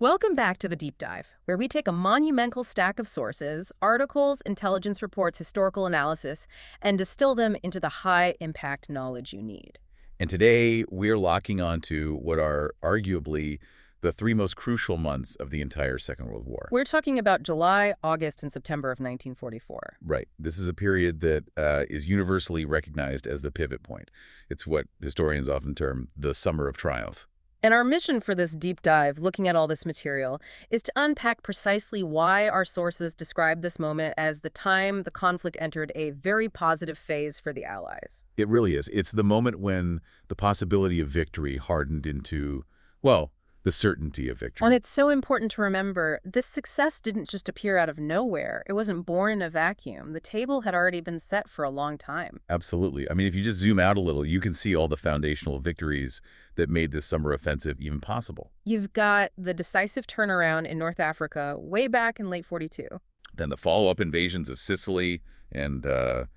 Welcome back to the Deep Dive, where we take a monumental stack of sources, articles, intelligence reports, historical analysis, and distill them into the high-impact knowledge you need. And today, we're locking onto what are arguably the three most crucial months of the entire Second World War. We're talking about July, August, and September of 1944. Right. This is a period that is universally recognized as the pivot point. It's what historians often term the Summer of Triumph. And our mission for this deep dive, looking at all this material, is to unpack precisely why our sources describe this moment as the time the conflict entered a very positive phase for the Allies. It really is. It's the moment when the possibility of victory hardened into, well, the certainty of victory. And it's so important to remember, this success didn't just appear out of nowhere. It wasn't born in a vacuum. The table had already been set for a long time. Absolutely. I mean, if you just zoom out a little, you can see all the foundational victories that made this summer offensive even possible. You've got the decisive turnaround in North Africa way back in late 42. Then the follow-up invasions of Sicily and the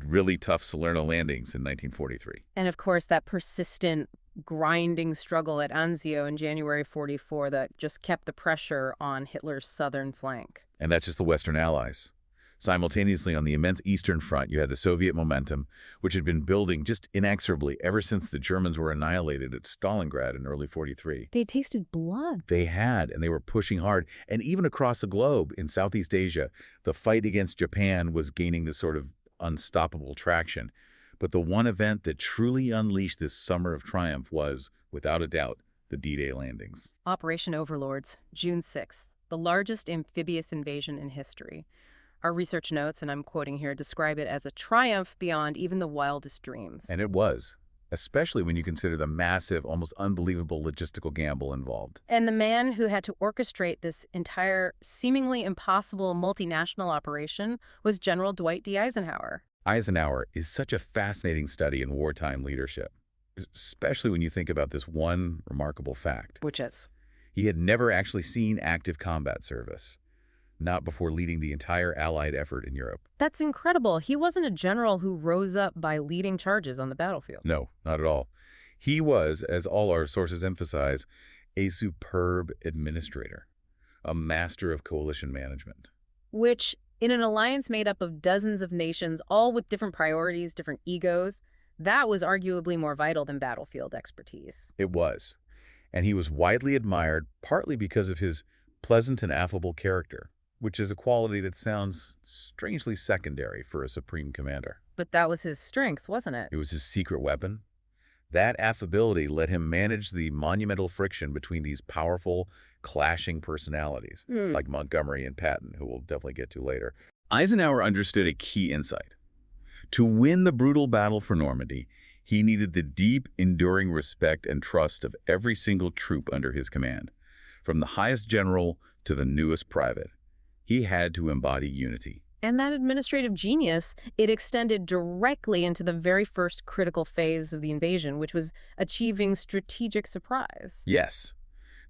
really tough Salerno landings in 1943. And of course, that persistent grinding struggle at Anzio in January 44 that just kept the pressure on Hitler's southern flank. And that's just the Western Allies. Simultaneously, on the immense Eastern Front, you had the Soviet momentum, which had been building just inexorably ever since the Germans were annihilated at Stalingrad in early 43. They tasted blood. They had, and they were pushing hard. And even across the globe, in Southeast Asia, the fight against Japan was gaining this sort of unstoppable traction. But the one event that truly unleashed this summer of triumph was, without a doubt, the D-Day landings. Operation Overlords, June 6th, the largest amphibious invasion in history. Our research notes, and I'm quoting here, describe it as a triumph beyond even the wildest dreams. And it was, especially when you consider the massive, almost unbelievable logistical gamble involved. And the man who had to orchestrate this entire, seemingly impossible multinational operation was General Dwight D. Eisenhower. Eisenhower is such a fascinating study in wartime leadership, especially when you think about this one remarkable fact. Which is? He had never actually seen active combat service, not before leading the entire Allied effort in Europe. That's incredible. He wasn't a general who rose up by leading charges on the battlefield. No, not at all. He was, as all our sources emphasize, a superb administrator, a master of coalition management. Which, in an alliance made up of dozens of nations, all with different priorities, different egos, that was arguably more vital than battlefield expertise. It was. And he was widely admired, partly because of his pleasant and affable character, which is a quality that sounds strangely secondary for a supreme commander. But that was his strength, wasn't it? It was his secret weapon. That affability let him manage the monumental friction between these powerful, clashing personalities, like Montgomery and Patton, who we'll definitely get to later. Eisenhower understood a key insight. To win the brutal battle for Normandy, he needed the deep, enduring respect and trust of every single troop under his command, from the highest general to the newest private. He had to embody unity. And that administrative genius, it extended directly into the very first critical phase of the invasion, which was achieving strategic surprise. Yes.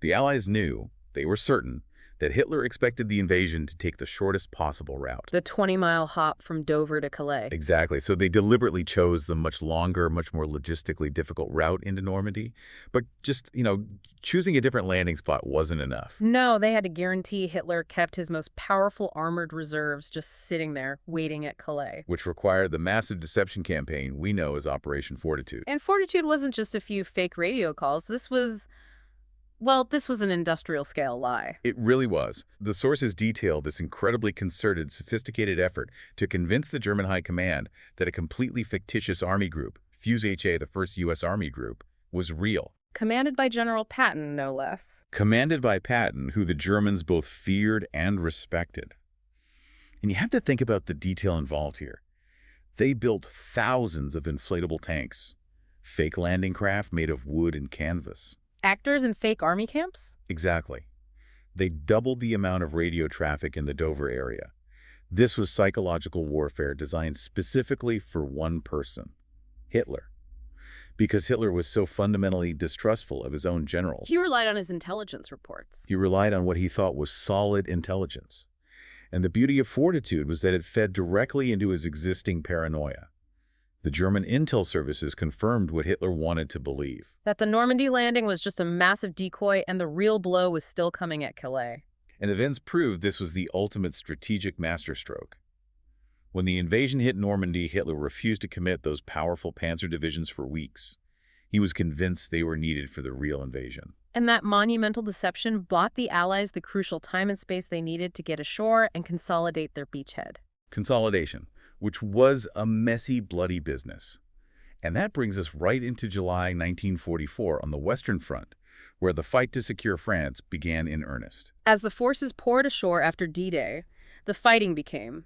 The Allies knew, they were certain, that Hitler expected the invasion to take the shortest possible route. The 20-mile hop from Dover to Calais. Exactly. So they deliberately chose the much longer, much more logistically difficult route into Normandy. But just, choosing a different landing spot wasn't enough. No, they had to guarantee Hitler kept his most powerful armored reserves just sitting there, waiting at Calais. Which required the massive deception campaign we know as Operation Fortitude. And Fortitude wasn't just a few fake radio calls. This was an industrial-scale lie. It really was. The sources detail this incredibly concerted, sophisticated effort to convince the German High Command that a completely fictitious army group, Fuse HA, the first U.S. Army group, was real. Commanded by General Patton, no less. Commanded by Patton, who the Germans both feared and respected. And you have to think about the detail involved here. They built thousands of inflatable tanks, fake landing craft made of wood and canvas. Actors in fake army camps? Exactly. They doubled the amount of radio traffic in the Dover area. This was psychological warfare designed specifically for one person, Hitler. Because Hitler was so fundamentally distrustful of his own generals. He relied on his intelligence reports. He relied on what he thought was solid intelligence. And the beauty of Fortitude was that it fed directly into his existing paranoia. The German intel services confirmed what Hitler wanted to believe. That the Normandy landing was just a massive decoy and the real blow was still coming at Calais. And events proved this was the ultimate strategic masterstroke. When the invasion hit Normandy, Hitler refused to commit those powerful panzer divisions for weeks. He was convinced they were needed for the real invasion. And that monumental deception bought the Allies the crucial time and space they needed to get ashore and consolidate their beachhead. Consolidation, which was a messy, bloody business. And that brings us right into July 1944 on the Western Front, where the fight to secure France began in earnest. As the forces poured ashore after D-Day, the fighting became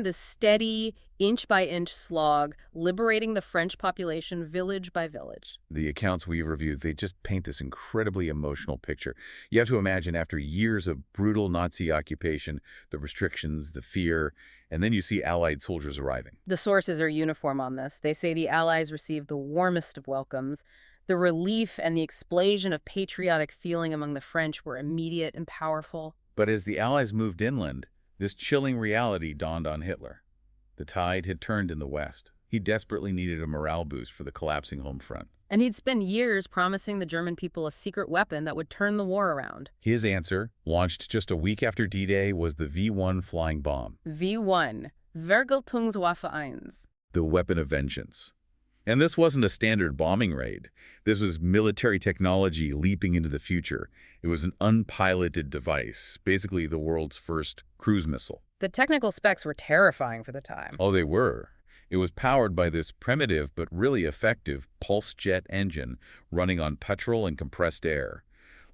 this steady, inch-by-inch slog, liberating the French population village by village. The accounts we've reviewed, they just paint this incredibly emotional picture. You have to imagine after years of brutal Nazi occupation, the restrictions, the fear, and then you see Allied soldiers arriving. The sources are uniform on this. They say the Allies received the warmest of welcomes. The relief and the explosion of patriotic feeling among the French were immediate and powerful. But as the Allies moved inland, this chilling reality dawned on Hitler. The tide had turned in the West. He desperately needed a morale boost for the collapsing home front. And he'd spent years promising the German people a secret weapon that would turn the war around. His answer, launched just a week after D-Day, was the V-1 flying bomb. V-1, Vergeltungswaffe 1. The weapon of vengeance. And this wasn't a standard bombing raid. This was military technology leaping into the future. It was an unpiloted device, basically the world's first cruise missile. The technical specs were terrifying for the time. Oh, they were. It was powered by this primitive but really effective pulse jet engine running on petrol and compressed air.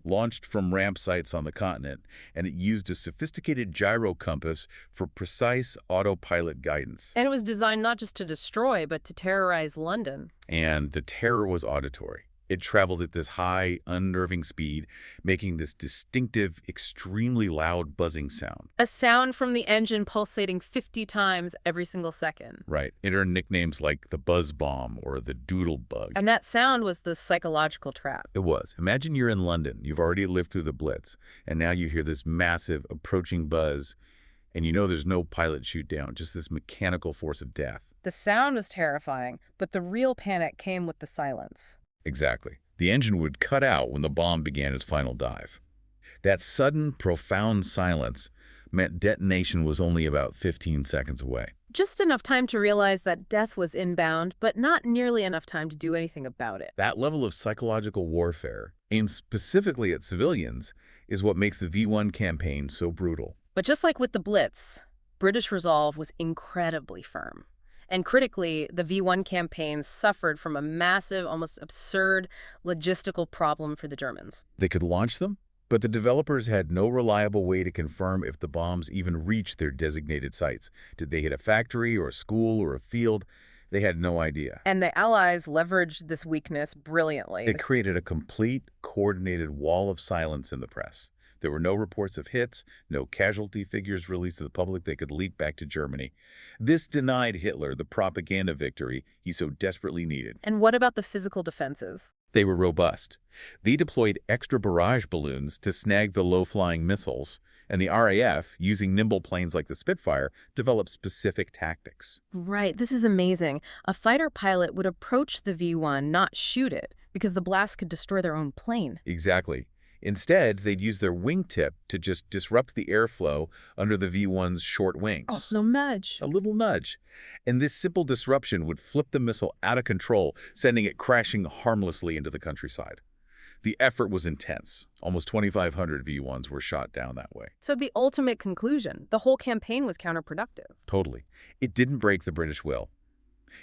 Launched from ramp sites on the continent, and it used a sophisticated gyro compass for precise autopilot guidance. And it was designed not just to destroy, but to terrorize London. And the terror was auditory. It traveled at this high, unnerving speed, making this distinctive, extremely loud buzzing sound. A sound from the engine pulsating 50 times every single second. Right. It earned nicknames like the buzz bomb or the doodlebug. And that sound was the psychological trap. It was. Imagine you're in London. You've already lived through the Blitz, and now you hear this massive, approaching buzz, and you know there's no pilot shoot down, just this mechanical force of death. The sound was terrifying, but the real panic came with the silence. Exactly. The engine would cut out when the bomb began its final dive. That sudden, profound silence meant detonation was only about 15 seconds away. Just enough time to realize that death was inbound, but not nearly enough time to do anything about it. That level of psychological warfare, aimed specifically at civilians, is what makes the V-1 campaign so brutal. But just like with the Blitz, British resolve was incredibly firm. And critically, the V-1 campaign suffered from a massive, almost absurd logistical problem for the Germans. They could launch them, but the developers had no reliable way to confirm if the bombs even reached their designated sites. Did they hit a factory or a school or a field? They had no idea. And the Allies leveraged this weakness brilliantly. It created a complete, coordinated wall of silence in the press. There were no reports of hits, no casualty figures released to the public that could leak back to Germany. This denied Hitler the propaganda victory he so desperately needed. And what about the physical defenses? They were robust. They deployed extra barrage balloons to snag the low-flying missiles, and the RAF, using nimble planes like the Spitfire, developed specific tactics. Right, this is amazing. A fighter pilot would approach the V-1, not shoot it, because the blast could destroy their own plane. Exactly. Instead, they'd use their wingtip to just disrupt the airflow under the V-1's short wings. Oh, no nudge. A little nudge. And this simple disruption would flip the missile out of control, sending it crashing harmlessly into the countryside. The effort was intense. Almost 2,500 V-1s were shot down that way. So the ultimate conclusion, the whole campaign was counterproductive. Totally. It didn't break the British will.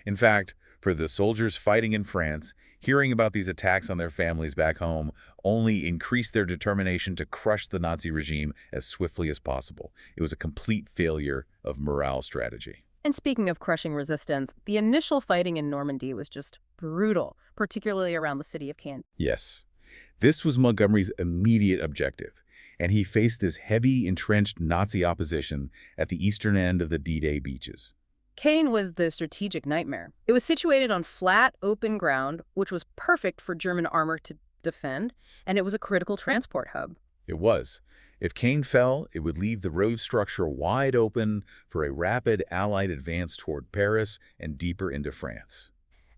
In fact, for the soldiers fighting in France, hearing about these attacks on their families back home only increased their determination to crush the Nazi regime as swiftly as possible. It was a complete failure of morale strategy. And speaking of crushing resistance, the initial fighting in Normandy was just brutal, particularly around the city of Caen. Yes. This was Montgomery's immediate objective, and he faced this heavy, entrenched Nazi opposition at the eastern end of the D-Day beaches. Caen was the strategic nightmare. It was situated on flat, open ground, which was perfect for German armor to defend, and it was a critical transport hub. It was. If Caen fell, it would leave the road structure wide open for a rapid Allied advance toward Paris and deeper into France.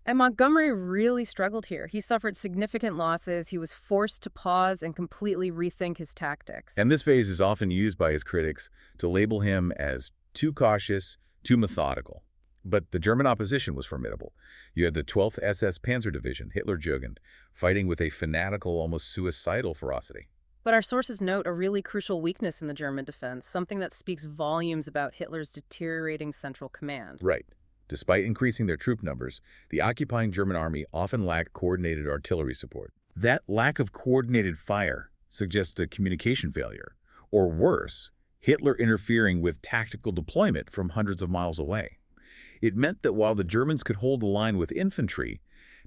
And Montgomery really struggled here. He suffered significant losses. He was forced to pause and completely rethink his tactics. And this phase is often used by his critics to label him as too cautious, too methodical. But the German opposition was formidable. You had the 12th SS Panzer Division, Hitlerjugend, fighting with a fanatical, almost suicidal ferocity. But our sources note a really crucial weakness in the German defense, something that speaks volumes about Hitler's deteriorating central command. Right. Despite increasing their troop numbers, the occupying German army often lacked coordinated artillery support. That lack of coordinated fire suggests a communication failure, or worse, Hitler interfering with tactical deployment from hundreds of miles away. It meant that while the Germans could hold the line with infantry,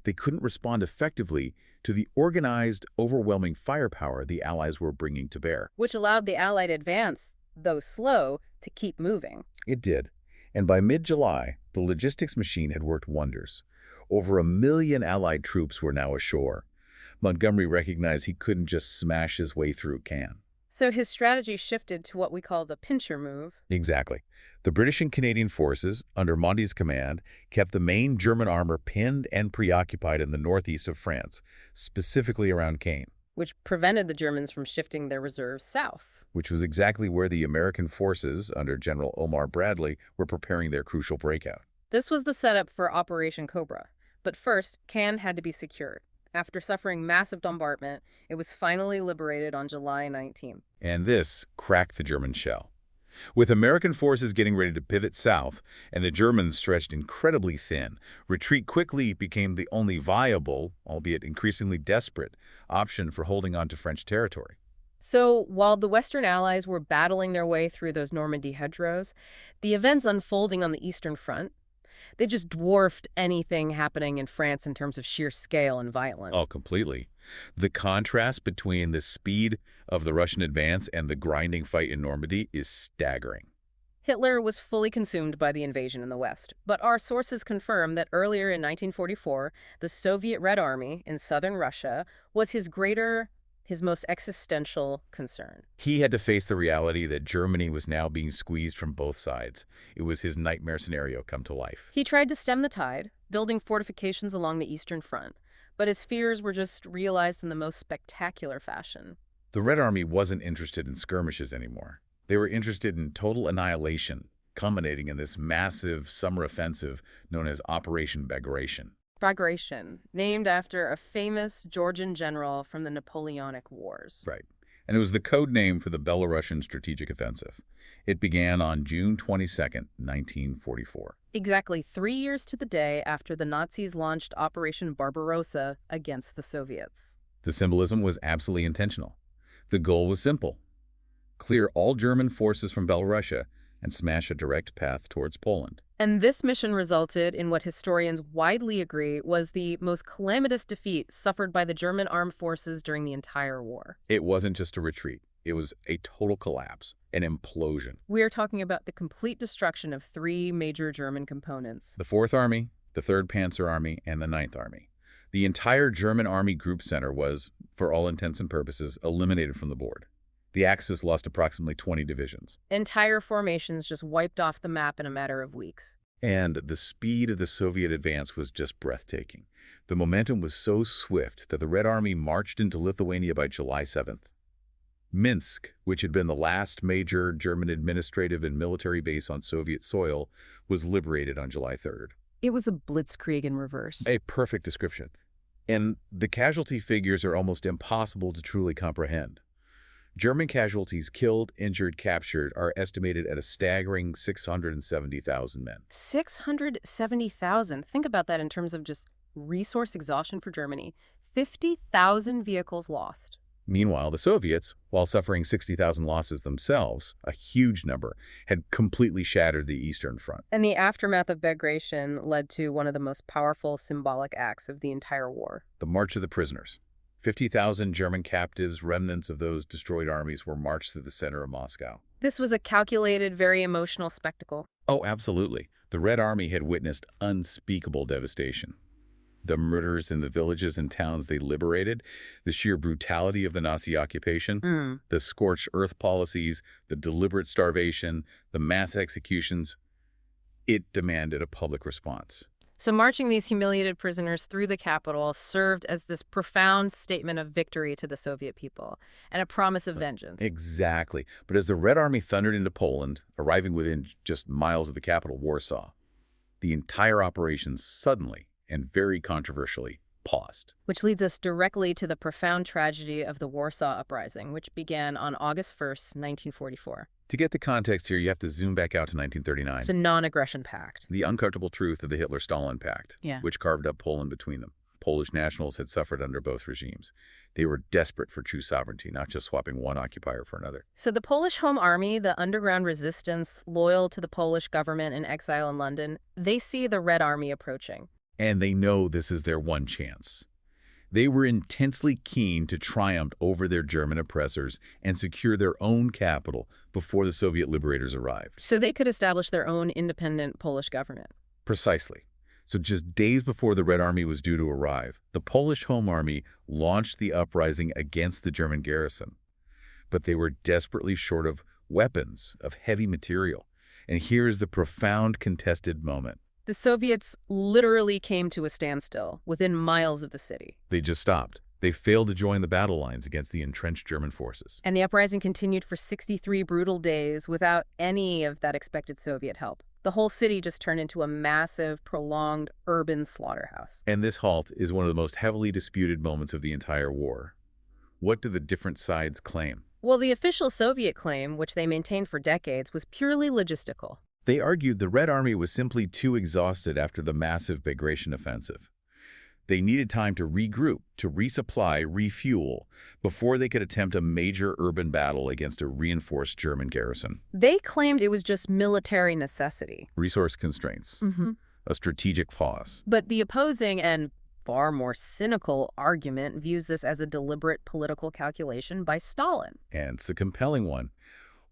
they couldn't respond effectively to the organized, overwhelming firepower the Allies were bringing to bear. Which allowed the Allied advance, though slow, to keep moving. It did. And by mid-July, the logistics machine had worked wonders. Over 1 million Allied troops were now ashore. Montgomery recognized he couldn't just smash his way through Caen. So his strategy shifted to what we call the pincher move. Exactly. The British and Canadian forces, under Monty's command, kept the main German armor pinned and preoccupied in the northeast of France, specifically around Caen. Which prevented the Germans from shifting their reserves south. Which was exactly where the American forces, under General Omar Bradley, were preparing their crucial breakout. This was the setup for Operation Cobra. But first, Caen had to be secured. After suffering massive bombardment, it was finally liberated on July 19th. And this cracked the German shell. With American forces getting ready to pivot south and the Germans stretched incredibly thin, retreat quickly became the only viable, albeit increasingly desperate, option for holding on to French territory. So, while the Western Allies were battling their way through those Normandy hedgerows, the events unfolding on the Eastern Front, they just dwarfed anything happening in France in terms of sheer scale and violence. Oh, completely. The contrast between the speed of the Russian advance and the grinding fight in Normandy is staggering. Hitler was fully consumed by the invasion in the West, but our sources confirm that earlier in 1944, the Soviet Red Army in southern Russia was his most existential concern. He had to face the reality that Germany was now being squeezed from both sides. It was his nightmare scenario come to life. He tried to stem the tide, building fortifications along the Eastern Front, but his fears were just realized in the most spectacular fashion. The Red Army wasn't interested in skirmishes anymore. They were interested in total annihilation, culminating in this massive summer offensive known as Operation Bagration. Bagration, named after a famous Georgian general from the Napoleonic Wars. Right. And it was the code name for the Belarusian strategic offensive. It began on June 22nd, 1944. Exactly 3 years to the day after the Nazis launched Operation Barbarossa against the Soviets. The symbolism was absolutely intentional. The goal was simple: clear all German forces from Belarusia and smash a direct path towards Poland. And this mission resulted in what historians widely agree was the most calamitous defeat suffered by the German armed forces during the entire war. It wasn't just a retreat. It was a total collapse, an implosion. We are talking about the complete destruction of 3 major German components. The 4th Army, the 3rd Panzer Army, and the 9th Army. The entire German Army Group Center was, for all intents and purposes, eliminated from the board. The Axis lost approximately 20 divisions. Entire formations just wiped off the map in a matter of weeks. And the speed of the Soviet advance was just breathtaking. The momentum was so swift that the Red Army marched into Lithuania by July 7th. Minsk, which had been the last major German administrative and military base on Soviet soil, was liberated on July 3rd. It was a blitzkrieg in reverse. A perfect description. And the casualty figures are almost impossible to truly comprehend. German casualties killed, injured, captured are estimated at a staggering 670,000 men. 670,000. Think about that in terms of just resource exhaustion for Germany. 50,000 vehicles lost. Meanwhile, the Soviets, while suffering 60,000 losses themselves, a huge number, had completely shattered the Eastern Front. And the aftermath of Bagration led to one of the most powerful symbolic acts of the entire war. The March of the Prisoners. 50,000 German captives, remnants of those destroyed armies, were marched through the center of Moscow. This was a calculated, very emotional spectacle. Oh, absolutely. The Red Army had witnessed unspeakable devastation. The murders in the villages and towns they liberated, the sheer brutality of the Nazi occupation, Mm. the scorched earth policies, the deliberate starvation, the mass executions, it demanded a public response. So marching these humiliated prisoners through the capital served as this profound statement of victory to the Soviet people and a promise of vengeance. Exactly. But as the Red Army thundered into Poland, arriving within just miles of the capital, Warsaw, the entire operation suddenly and very controversially paused. Which leads us directly to the profound tragedy of the Warsaw Uprising, which began on August 1st, 1944. To get the context here, you have to zoom back out to 1939. It's a non-aggression pact. The uncomfortable truth of the Hitler-Stalin Pact, Yeah. which carved up Poland between them. Polish nationals had suffered under both regimes. They were desperate for true sovereignty, not just swapping one occupier for another. So the Polish Home Army, the underground resistance, loyal to the Polish government in exile in London, they see the Red Army approaching. And they know this is their one chance. They were intensely keen to triumph over their German oppressors and secure their own capital before the Soviet liberators arrived. So they could establish their own independent Polish government. Precisely. So just days before the Red Army was due to arrive, the Polish Home Army launched the uprising against the German garrison. But they were desperately short of weapons, of heavy material. And here is the profound contested moment. The Soviets literally came to a standstill within miles of the city. They just stopped. They failed to join the battle lines against the entrenched German forces. And the uprising continued for 63 brutal days without any of that expected Soviet help. The whole city just turned into a massive, prolonged urban slaughterhouse. And this halt is one of the most heavily disputed moments of the entire war. What do the different sides claim? Well, the official Soviet claim, which they maintained for decades, was purely logistical. They argued the Red Army was simply too exhausted after the massive Bagration offensive. They needed time to regroup, to resupply, refuel, before they could attempt a major urban battle against a reinforced German garrison. They claimed it was just military necessity. Resource constraints, a strategic pause. But the opposing and far more cynical argument views this as a deliberate political calculation by Stalin. And it's a compelling one.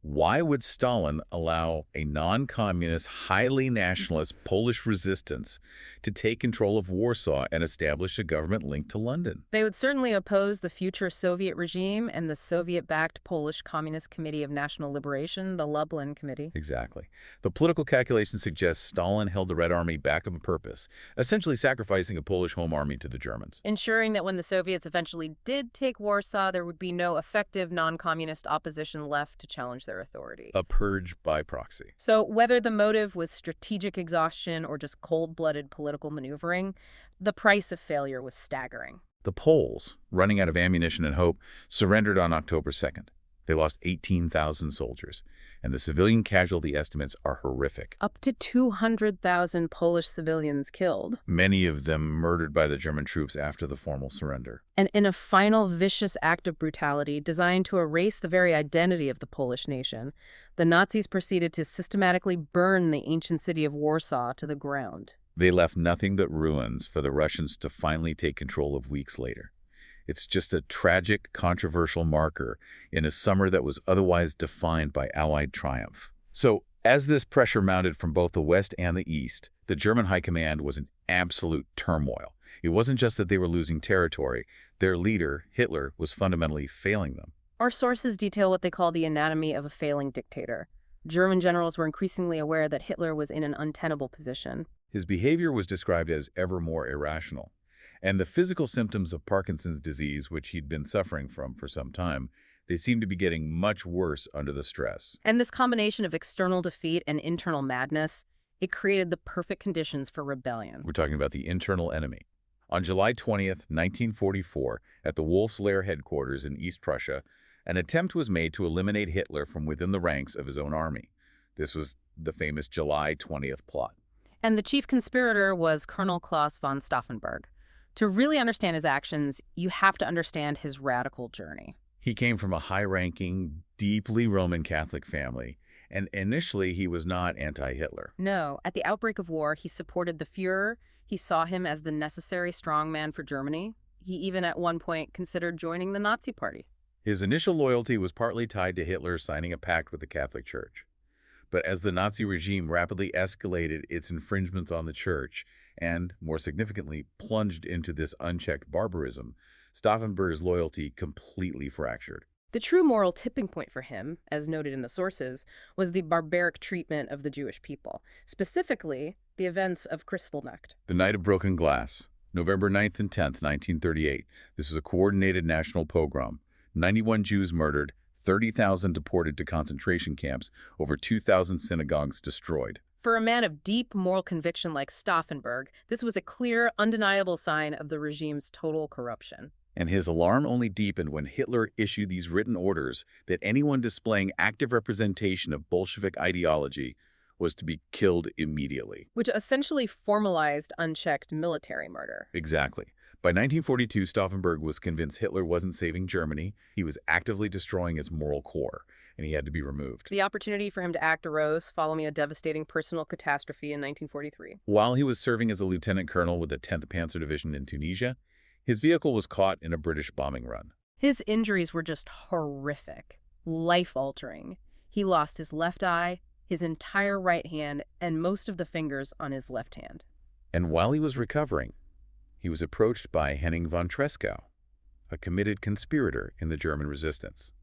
Why would Stalin allow a non-communist, highly nationalist Polish resistance to take control of Warsaw and establish a government linked to London? They would certainly oppose the future Soviet regime and the Soviet-backed Polish Communist Committee of National Liberation, the Lublin Committee. Exactly. The political calculation suggests Stalin held the Red Army back on purpose, essentially sacrificing a Polish home army to the Germans. Ensuring that when the Soviets eventually did take Warsaw, there would be no effective non-communist opposition left to challenge their authority. A purge by proxy. So whether the motive was strategic exhaustion or just cold-blooded political maneuvering, the price of failure was staggering. The Poles, running out of ammunition and hope, surrendered on October 2nd. They lost 18,000 soldiers, and the civilian casualty estimates are horrific. Up to 200,000 Polish civilians killed. Many of them murdered by the German troops after the formal surrender. And in a final vicious act of brutality designed to erase the very identity of the Polish nation, the Nazis proceeded to systematically burn the ancient city of Warsaw to the ground. They left nothing but ruins for the Russians to finally take control of weeks later. It's just a tragic, controversial marker in a summer that was otherwise defined by Allied triumph. So, as this pressure mounted from both the West and the East, the German high command was in absolute turmoil. It wasn't just that they were losing territory. Their leader, Hitler, was fundamentally failing them. Our sources detail what they call the anatomy of a failing dictator. German generals were increasingly aware that Hitler was in an untenable position. His behavior was described as ever more irrational. And the physical symptoms of Parkinson's disease, which he'd been suffering from for some time, they seemed to be getting much worse under the stress. And this combination of external defeat and internal madness, it created the perfect conditions for rebellion. We're talking about the internal enemy. On July 20th, 1944, at the Wolf's Lair headquarters in East Prussia, an attempt was made to eliminate Hitler from within the ranks of his own army. This was the famous July 20th plot. And the chief conspirator was Colonel Klaus von Stauffenberg. To really understand his actions, you have to understand his radical journey. He came from a high-ranking, deeply Roman Catholic family, and initially he was not anti-Hitler. No, at the outbreak of war, he supported the Führer. He saw him as the necessary strongman for Germany. He even at one point considered joining the Nazi Party. His initial loyalty was partly tied to Hitler signing a pact with the Catholic Church. But as the Nazi regime rapidly escalated its infringements on the Church and, more significantly, plunged into this unchecked barbarism, Stauffenberg's loyalty completely fractured. The true moral tipping point for him, as noted in the sources, was the barbaric treatment of the Jewish people, specifically the events of Kristallnacht. The Night of Broken Glass, November 9th and 10th, 1938. This was a coordinated national pogrom. 91 Jews murdered, 30,000 deported to concentration camps, over 2,000 synagogues destroyed. For a man of deep moral conviction like Stauffenberg, this was a clear, undeniable sign of the regime's total corruption. And his alarm only deepened when Hitler issued these written orders that anyone displaying active representation of Bolshevik ideology was to be killed immediately. Which essentially formalized unchecked military murder. Exactly. By 1942, Stauffenberg was convinced Hitler wasn't saving Germany. He was actively destroying its moral core, and he had to be removed. The opportunity for him to act arose following a devastating personal catastrophe in 1943. While he was serving as a lieutenant colonel with the 10th Panzer Division in Tunisia, his vehicle was caught in a British bombing run. His injuries were just horrific, life-altering. He lost his left eye, his entire right hand, and most of the fingers on his left hand. And while he was recovering, he was approached by Henning von Tresckow, a committed conspirator in the German resistance.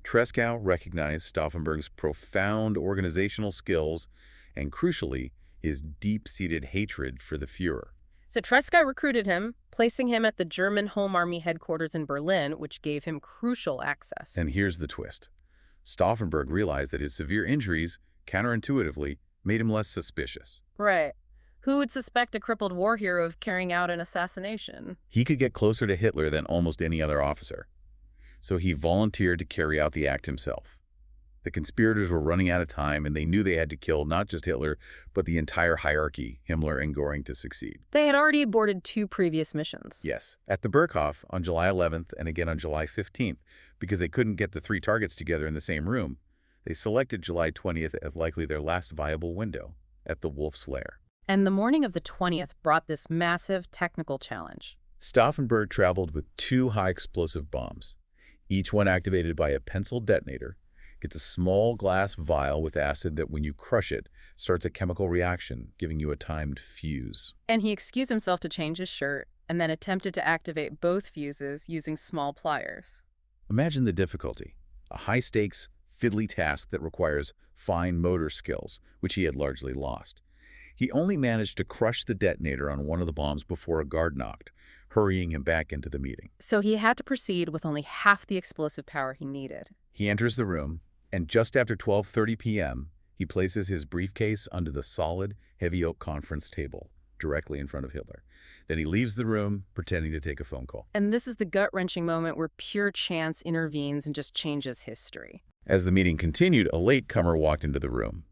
Tresckow recognized Stauffenberg's profound organizational skills and, crucially, his deep-seated hatred for the Führer. So Tresckow recruited him, placing him at the German Home Army headquarters in Berlin, which gave him crucial access. And here's the twist. Stauffenberg realized that his severe injuries, counterintuitively, made him less suspicious. Right. Who would suspect a crippled war hero of carrying out an assassination? He could get closer to Hitler than almost any other officer. So he volunteered to carry out the act himself. The conspirators were running out of time, and they knew they had to kill not just Hitler, but the entire hierarchy, Himmler and Göring, to succeed. They had already aborted 2 previous missions. Yes, at the Berghof on July 11th and again on July 15th, because they couldn't get the 3 targets together in the same room. They selected July 20th as likely their last viable window, at the Wolf's Lair. And the morning of the 20th brought this massive technical challenge. Stauffenberg traveled with 2 high-explosive bombs, each one activated by a pencil detonator. It's a small glass vial with acid that, when you crush it, starts a chemical reaction, giving you a timed fuse. And he excused himself to change his shirt and then attempted to activate both fuses using small pliers. Imagine the difficulty. A high-stakes, fiddly task that requires fine motor skills, which he had largely lost. He only managed to crush the detonator on one of the bombs before a guard knocked, hurrying him back into the meeting. So he had to proceed with only half the explosive power he needed. He enters the room, and just after 12:30 p.m., he places his briefcase under the solid, heavy oak conference table, directly in front of Hitler. Then he leaves the room, pretending to take a phone call. And this is the gut-wrenching moment where pure chance intervenes and just changes history. As the meeting continued, a latecomer walked into the room.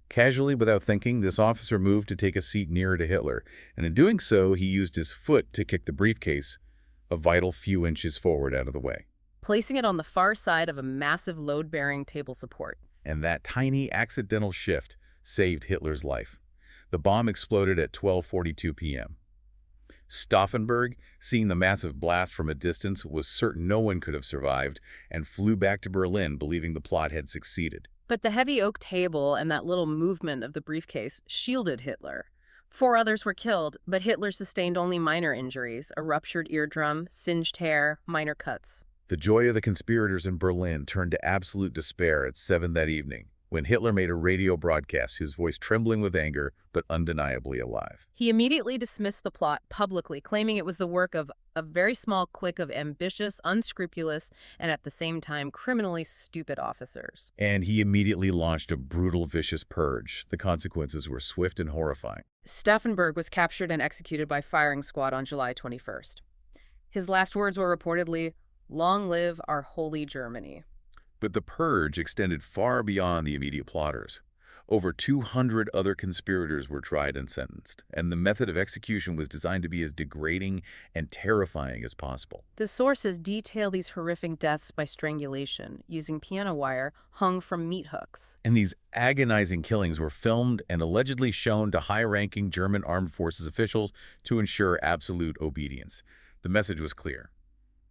Casually, without thinking, this officer moved to take a seat nearer to Hitler, and in doing so, he used his foot to kick the briefcase a vital few inches forward out of the way, placing it on the far side of a massive load-bearing table support. And that tiny accidental shift saved Hitler's life. The bomb exploded at 12:42 p.m. Stauffenberg, seeing the massive blast from a distance, was certain no one could have survived and flew back to Berlin, believing the plot had succeeded. But the heavy oak table and that little movement of the briefcase shielded Hitler. 4 others were killed, but Hitler sustained only minor injuries: a ruptured eardrum, singed hair, minor cuts. The joy of the conspirators in Berlin turned to absolute despair at 7 that evening, when Hitler made a radio broadcast, his voice trembling with anger, but undeniably alive. He immediately dismissed the plot publicly, claiming it was the work of a very small clique of ambitious, unscrupulous, and at the same time criminally stupid officers. And he immediately launched a brutal, vicious purge. The consequences were swift and horrifying. Stauffenberg was captured and executed by firing squad on July 21st. His last words were reportedly, "Long live our holy Germany." But the purge extended far beyond the immediate plotters. Over 200 other conspirators were tried and sentenced, and the method of execution was designed to be as degrading and terrifying as possible. The sources detail these horrific deaths by strangulation, using piano wire hung from meat hooks. And these agonizing killings were filmed and allegedly shown to high-ranking German armed forces officials to ensure absolute obedience. The message was clear.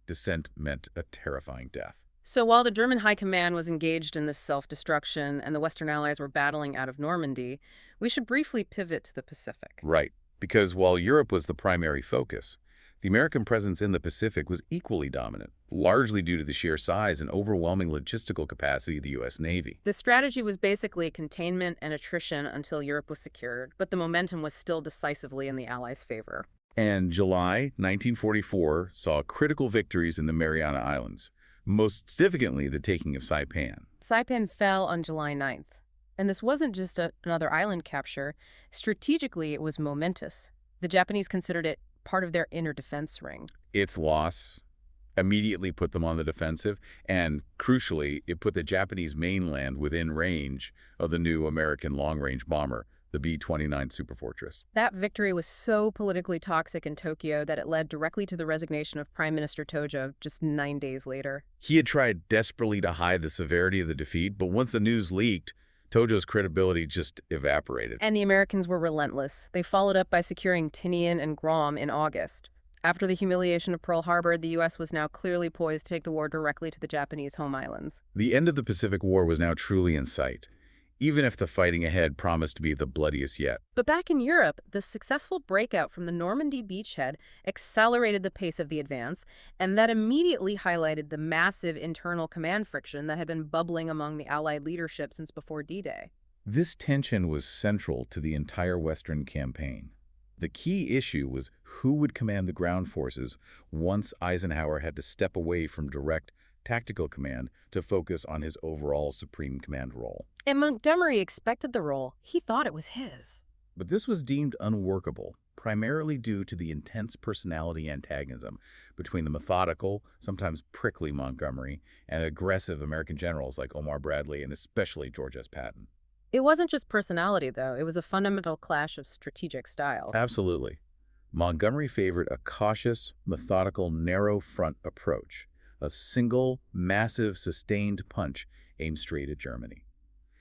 Dissent meant a terrifying death. So while the German high command was engaged in this self-destruction and the Western Allies were battling out of Normandy, we should briefly pivot to the Pacific. Right. because while Europe was the primary focus, the American presence in the Pacific was equally dominant, largely due to the sheer size and overwhelming logistical capacity of the U.S. Navy. The strategy was basically containment and attrition until Europe was secured, but the momentum was still decisively in the Allies' favor. And July 1944 saw critical victories in the Mariana Islands, most significantly the taking of Saipan. Saipan fell on July 9th. And this wasn't just another island capture. Strategically, it was momentous. The Japanese considered it part of their inner defense ring. Its loss immediately put them on the defensive, and crucially, it put the Japanese mainland within range of the new American long-range bomber, the B-29 Superfortress. That victory was so politically toxic in Tokyo that it led directly to the resignation of Prime Minister Tojo just 9 days later. He had tried desperately to hide the severity of the defeat, but once the news leaked, Tojo's credibility just evaporated. And the Americans were relentless. They followed up by securing Tinian and Guam in August. After the humiliation of Pearl Harbor, the U.S. was now clearly poised to take the war directly to the Japanese home islands. The end of the Pacific War was now truly in sight, even if the fighting ahead promised to be the bloodiest yet. But back in Europe, the successful breakout from the Normandy beachhead accelerated the pace of the advance, and that immediately highlighted the massive internal command friction that had been bubbling among the Allied leadership since before D-Day. This tension was central to the entire Western campaign. The key issue was who would command the ground forces once Eisenhower had to step away from direct tactical command to focus on his overall supreme command role. And Montgomery expected the role. He thought it was his. But this was deemed unworkable, primarily due to the intense personality antagonism between the methodical, sometimes prickly Montgomery and aggressive American generals like Omar Bradley and especially George S. Patton. It wasn't just personality, though. It was a fundamental clash of strategic styles. Absolutely. Montgomery favored a cautious, methodical, narrow front approach, a single, massive, sustained punch aimed straight at Germany.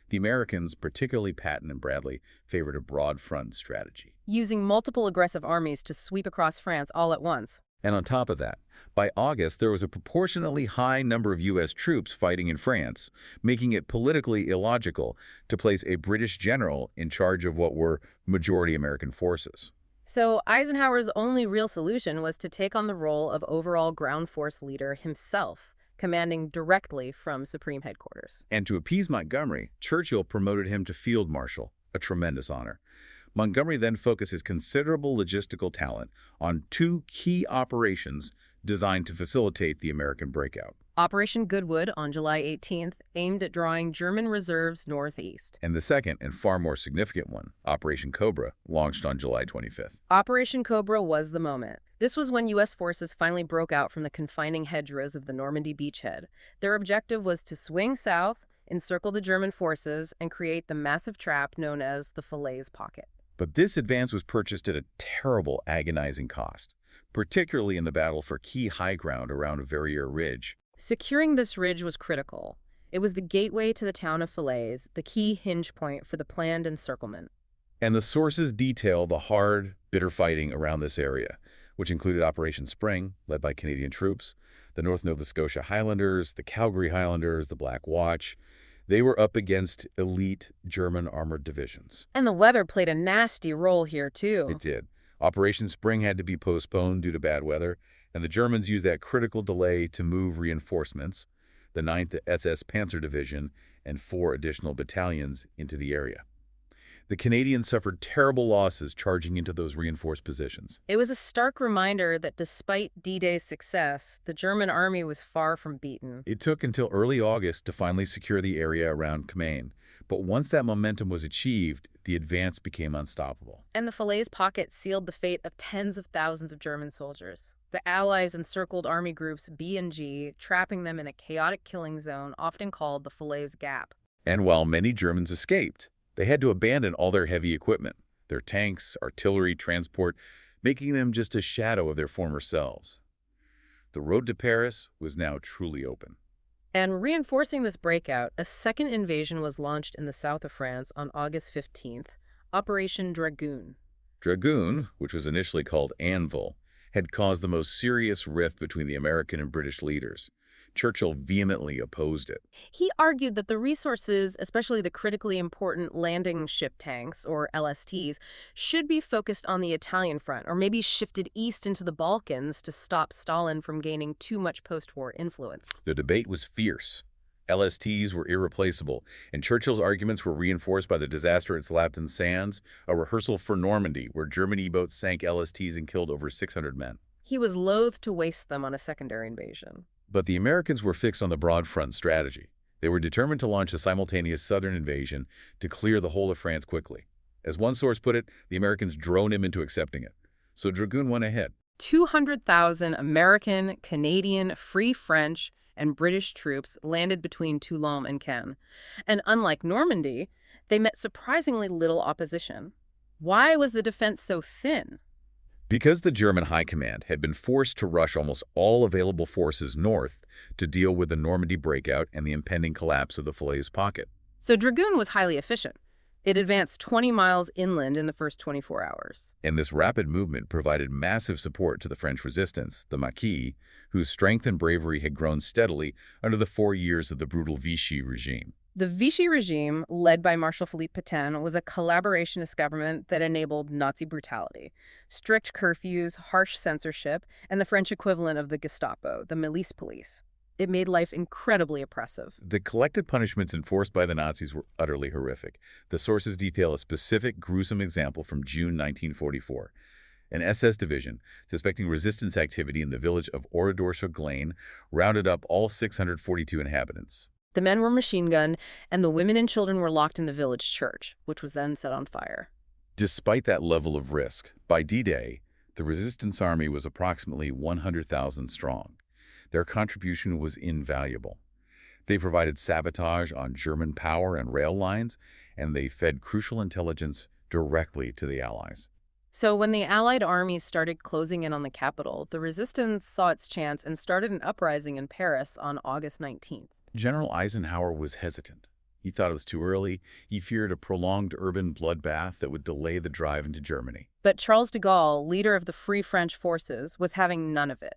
The Americans, particularly Patton and Bradley, favored a broad front strategy, using multiple aggressive armies to sweep across France all at once. And on top of that, by August, there was a proportionately high number of U.S. troops fighting in France, making it politically illogical to place a British general in charge of what were majority American forces. So Eisenhower's only real solution was to take on the role of overall ground force leader himself, commanding directly from Supreme Headquarters. And to appease Montgomery, Churchill promoted him to Field Marshal, a tremendous honor. Montgomery then focused his considerable logistical talent on two key operations designed to facilitate the American breakout. Operation Goodwood on July 18th aimed at drawing German reserves northeast. And the second and far more significant one, Operation Cobra, launched on July 25th. Operation Cobra was the moment. This was when U.S. forces finally broke out from the confining hedgerows of the Normandy beachhead. Their objective was to swing south, encircle the German forces, and create the massive trap known as the Falaise Pocket. But this advance was purchased at a terrible, agonizing cost, particularly in the battle for key high ground around Verrières Ridge. Securing this ridge was critical. It was the gateway to the town of Falaise, the key hinge point for the planned encirclement. And the sources detail the hard, bitter fighting around this area, which included Operation Spring, led by Canadian troops, the North Nova Scotia Highlanders, the Calgary Highlanders, the Black Watch. They were up against elite German armored divisions. And the weather played a nasty role here, too. It did. Operation Spring had to be postponed due to bad weather, and the Germans used that critical delay to move reinforcements, the 9th SS Panzer Division, and 4 additional battalions into the area. The Canadians suffered terrible losses charging into those reinforced positions. It was a stark reminder that despite D-Day's success, the German army was far from beaten. It took until early August to finally secure the area around Kamain, but once that momentum was achieved, the advance became unstoppable. And the Falaise Pocket sealed the fate of tens of thousands of German soldiers. The Allies encircled army groups B and G, trapping them in a chaotic killing zone often called the Falaise Gap. And while many Germans escaped, they had to abandon all their heavy equipment, their tanks, artillery, transport, making them just a shadow of their former selves. The road to Paris was now truly open. And reinforcing this breakout, a second invasion was launched in the south of France on August 15th, Operation Dragoon. Dragoon, which was initially called Anvil, had caused the most serious rift between the American and British leaders, Churchill vehemently opposed it. He argued that the resources, especially the critically important landing ship tanks, or LSTs, should be focused on the Italian front, or maybe shifted east into the Balkans to stop Stalin from gaining too much post-war influence. The debate was fierce. LSTs were irreplaceable, and Churchill's arguments were reinforced by the disaster at Slapton Sands, a rehearsal for Normandy, where German U-boats sank LSTs and killed over 600 men. He was loath to waste them on a secondary invasion. But the Americans were fixed on the broad front strategy. They were determined to launch a simultaneous southern invasion to clear the whole of France quickly. As one source put it, the Americans droned him into accepting it. So Dragoon went ahead. 200,000 American, Canadian, Free French, and British troops landed between Toulon and Caen. And unlike Normandy, they met surprisingly little opposition. Why was the defense so thin? Because the German High Command had been forced to rush almost all available forces north to deal with the Normandy breakout and the impending collapse of the Falaise Pocket. So Dragoon was highly efficient. It advanced 20 miles inland in the first 24 hours. And this rapid movement provided massive support to the French resistance, the Maquis, whose strength and bravery had grown steadily under the 4 years of the brutal Vichy regime. The Vichy regime, led by Marshal Philippe Pétain, was a collaborationist government that enabled Nazi brutality, strict curfews, harsh censorship, and the French equivalent of the Gestapo, the milice police. It made life incredibly oppressive. The collective punishments enforced by the Nazis were utterly horrific. The sources detail a specific gruesome example from June 1944. An SS division, suspecting resistance activity in the village of Oradour-sur-Glane, rounded up all 642 inhabitants. The men were machine-gunned, and the women and children were locked in the village church, which was then set on fire. Despite that level of risk, by D-Day, the resistance army was approximately 100,000 strong. Their contribution was invaluable. They provided sabotage on German power and rail lines, and they fed crucial intelligence directly to the Allies. So when the Allied armies started closing in on the capital, the resistance saw its chance and started an uprising in Paris on August 19th. General Eisenhower was hesitant. He thought it was too early. He feared a prolonged urban bloodbath that would delay the drive into Germany. But Charles de Gaulle, leader of the Free French forces, was having none of it.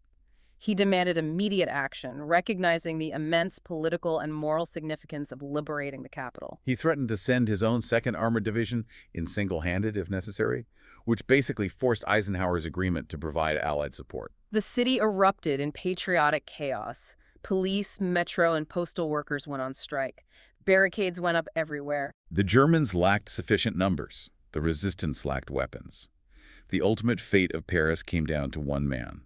He demanded immediate action, recognizing the immense political and moral significance of liberating the capital. He threatened to send his own 2nd Armored Division in single-handed if necessary, which basically forced Eisenhower's agreement to provide Allied support. The city erupted in patriotic chaos. Police, metro, and postal workers went on strike. Barricades went up everywhere. The Germans lacked sufficient numbers. The resistance lacked weapons. The ultimate fate of Paris came down to one man,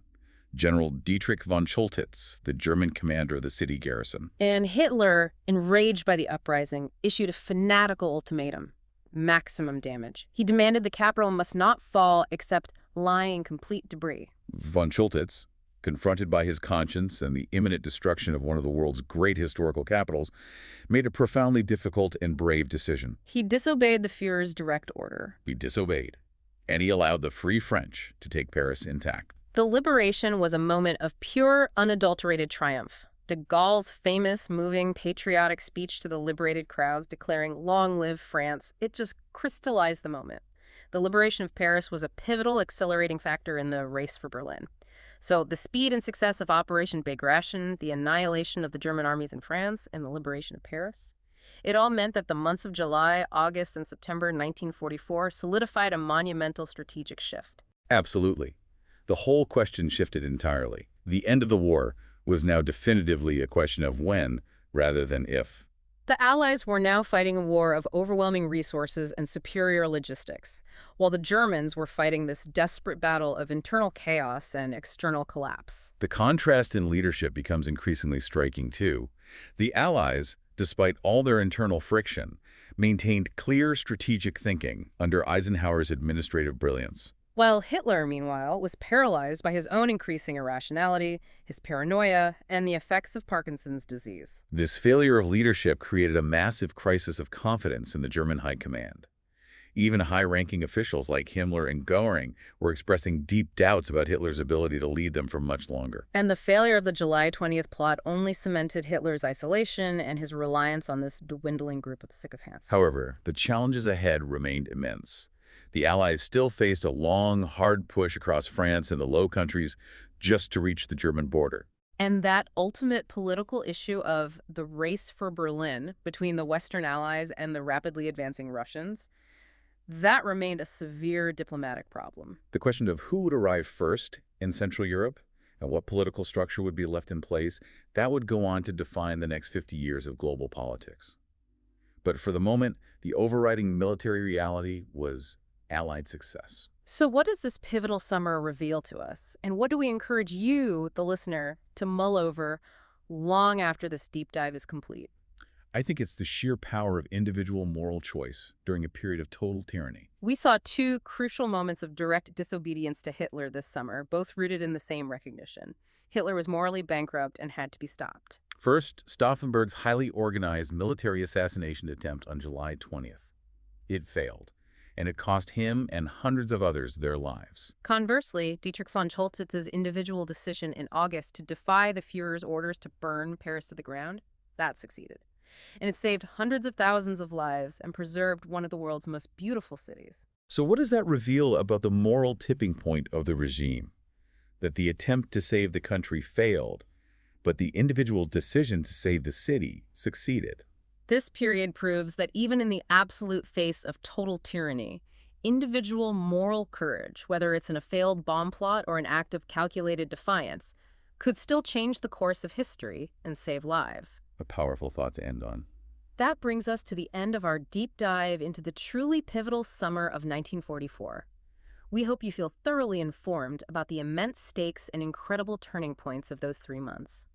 General Dietrich von Choltitz, the German commander of the city garrison. And Hitler, enraged by the uprising, issued a fanatical ultimatum: maximum damage. He demanded the capital must not fall except lie in complete debris. Von Choltitz, confronted by his conscience and the imminent destruction of one of the world's great historical capitals, made a profoundly difficult and brave decision. He disobeyed the Führer's direct order. He disobeyed, and he allowed the Free French to take Paris intact. The liberation was a moment of pure, unadulterated triumph. De Gaulle's famous, moving, patriotic speech to the liberated crowds declaring, "Long live France," it just crystallized the moment. The liberation of Paris was a pivotal accelerating factor in the race for Berlin. So the speed and success of Operation Bagration, the annihilation of the German armies in France, and the liberation of Paris, it all meant that the months of July, August, and September 1944 solidified a monumental strategic shift. Absolutely. The whole question shifted entirely. The end of the war was now definitively a question of when rather than if. The Allies were now fighting a war of overwhelming resources and superior logistics, while the Germans were fighting this desperate battle of internal chaos and external collapse. The contrast in leadership becomes increasingly striking, too. The Allies, despite all their internal friction, maintained clear strategic thinking under Eisenhower's administrative brilliance. While Hitler, meanwhile, was paralyzed by his own increasing irrationality, his paranoia, and the effects of Parkinson's disease. This failure of leadership created a massive crisis of confidence in the German High Command. Even high-ranking officials like Himmler and Göring were expressing deep doubts about Hitler's ability to lead them for much longer. And the failure of the July 20th plot only cemented Hitler's isolation and his reliance on this dwindling group of sycophants. However, the challenges ahead remained immense. The Allies still faced a long, hard push across France and the Low Countries just to reach the German border. And that ultimate political issue of the race for Berlin between the Western Allies and the rapidly advancing Russians, that remained a severe diplomatic problem. The question of who would arrive first in Central Europe and what political structure would be left in place, that would go on to define the next 50 years of global politics. But for the moment, the overriding military reality was Allied success. So what does this pivotal summer reveal to us? And what do we encourage you, the listener, to mull over long after this deep dive is complete? I think it's the sheer power of individual moral choice during a period of total tyranny. We saw two crucial moments of direct disobedience to Hitler this summer, both rooted in the same recognition. Hitler was morally bankrupt and had to be stopped. First, Stauffenberg's highly organized military assassination attempt on July 20th. It failed, and it cost him and hundreds of others their lives. Conversely, Dietrich von Choltitz's individual decision in August to defy the Führer's orders to burn Paris to the ground, that succeeded. And it saved hundreds of thousands of lives and preserved one of the world's most beautiful cities. So what does that reveal about the moral tipping point of the regime? That the attempt to save the country failed, but the individual decision to save the city succeeded. This period proves that even in the absolute face of total tyranny, individual moral courage, whether it's in a failed bomb plot or an act of calculated defiance, could still change the course of history and save lives. A powerful thought to end on. That brings us to the end of our deep dive into the truly pivotal summer of 1944. We hope you feel thoroughly informed about the immense stakes and incredible turning points of those 3 months.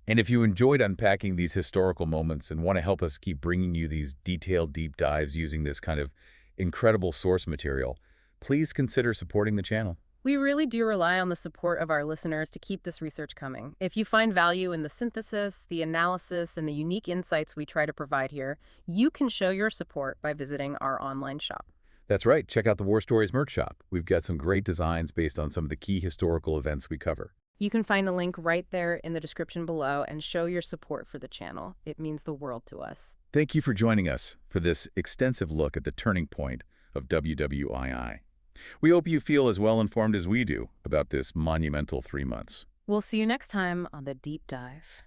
And if you enjoyed unpacking these historical moments and want to help us keep bringing you these detailed deep dives using this kind of incredible source material, please consider supporting the channel. We really do rely on the support of our listeners to keep this research coming. If you find value in the synthesis, the analysis, and the unique insights we try to provide here, you can show your support by visiting our online shop. That's right. Check out the War Stories merch shop. We've got some great designs based on some of the key historical events we cover. You can find the link right there in the description below and show your support for the channel. It means the world to us. Thank you for joining us for this extensive look at the turning point of WWII. We hope you feel as well informed as we do about this monumental 3 months. We'll see you next time on The Deep Dive.